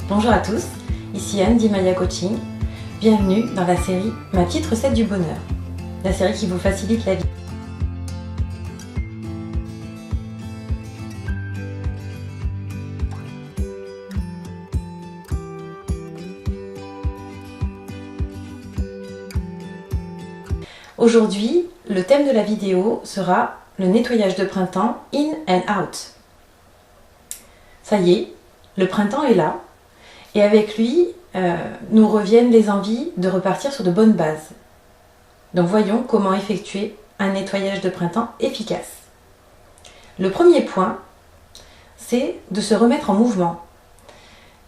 Bonjour à tous, ici Anne d'Imaya Coaching. Bienvenue dans la série Ma petite recette du bonheur, la série qui vous facilite la vie. Aujourd'hui, le thème de la vidéo sera le nettoyage de printemps in and out. Ça y est, le printemps est là et avec lui, nous reviennent les envies de repartir sur de bonnes bases. Donc voyons comment effectuer un nettoyage de printemps efficace. Le premier point, c'est de se remettre en mouvement.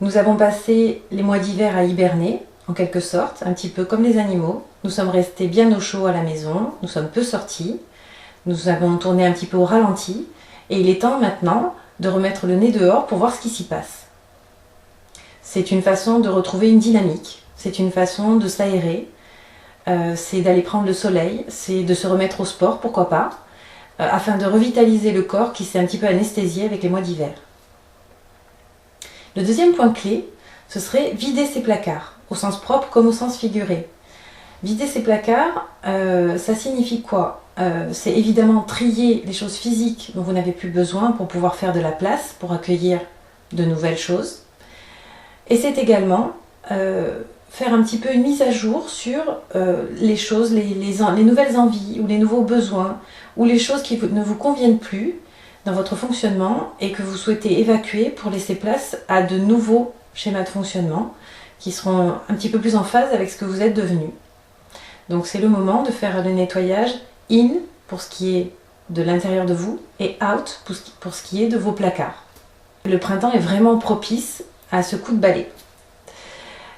Nous avons passé les mois d'hiver à hiberner, en quelque sorte, un petit peu comme les animaux. Nous sommes restés bien au chaud à la maison, nous sommes peu sortis, nous avons tourné un petit peu au ralenti, et il est temps maintenant de remettre le nez dehors pour voir ce qui s'y passe. C'est une façon de retrouver une dynamique, c'est une façon de s'aérer, c'est d'aller prendre le soleil, c'est de se remettre au sport, pourquoi pas, afin de revitaliser le corps qui s'est un petit peu anesthésié avec les mois d'hiver. Le deuxième point clé, ce serait vider ses placards, au sens propre comme au sens figuré. Vider ses placards, ça signifie quoi? C'est évidemment trier les choses physiques dont vous n'avez plus besoin pour pouvoir faire de la place, pour accueillir de nouvelles choses. Et c'est également faire un petit peu une mise à jour sur les choses, les nouvelles envies ou les nouveaux besoins ou les choses qui ne vous conviennent plus dans votre fonctionnement et que vous souhaitez évacuer pour laisser place à de nouveaux schémas de fonctionnement qui seront un petit peu plus en phase avec ce que vous êtes devenu. Donc c'est le moment de faire le nettoyage in pour ce qui est de l'intérieur de vous et out pour ce qui est de vos placards. Le printemps est vraiment propice à ce coup de balai.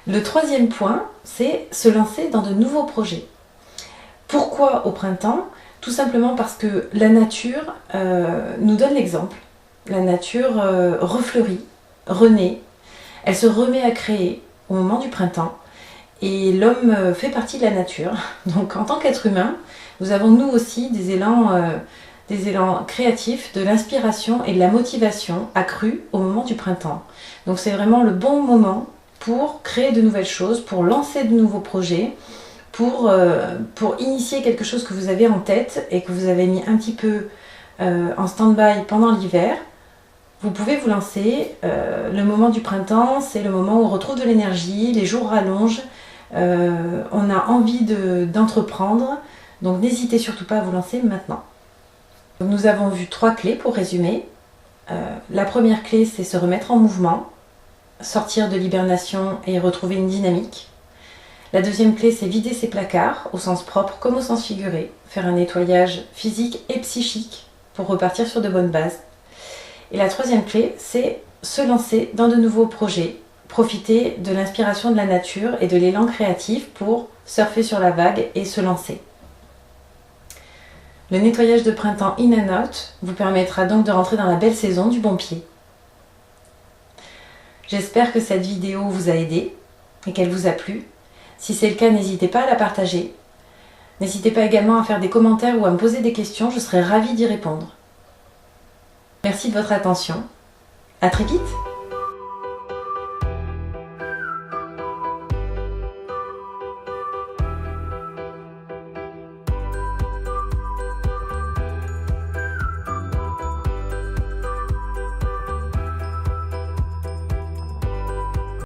Le troisième point, c'est se lancer dans de nouveaux projets. Pourquoi au printemps? Tout simplement parce que la nature nous donne l'exemple. La nature refleurit, renaît, elle se remet à créer au moment du printemps et l'homme fait partie de la nature. Donc en tant qu'être humain, nous avons nous aussi des élans créatifs, de l'inspiration et de la motivation accrue au moment du printemps. Donc c'est vraiment le bon moment pour créer de nouvelles choses, pour lancer de nouveaux projets, pour initier quelque chose que vous avez en tête et que vous avez mis un petit peu en stand-by pendant l'hiver. Vous pouvez vous lancer. Le moment du printemps, c'est le moment où on retrouve de l'énergie, les jours rallongent, on a envie d'entreprendre, donc n'hésitez surtout pas à vous lancer maintenant. Nous avons vu 3 clés pour résumer. La première clé, c'est se remettre en mouvement, sortir de l'hibernation et retrouver une dynamique. La deuxième clé, c'est vider ses placards, au sens propre comme au sens figuré, faire un nettoyage physique et psychique pour repartir sur de bonnes bases. Et la troisième clé, c'est se lancer dans de nouveaux projets, profiter de l'inspiration de la nature et de l'élan créatif pour surfer sur la vague et se lancer. Le nettoyage de printemps in and out vous permettra donc de rentrer dans la belle saison du bon pied. J'espère que cette vidéo vous a aidé et qu'elle vous a plu. Si c'est le cas, n'hésitez pas à la partager. N'hésitez pas également à faire des commentaires ou à me poser des questions, je serai ravie d'y répondre. Merci de votre attention. À très vite!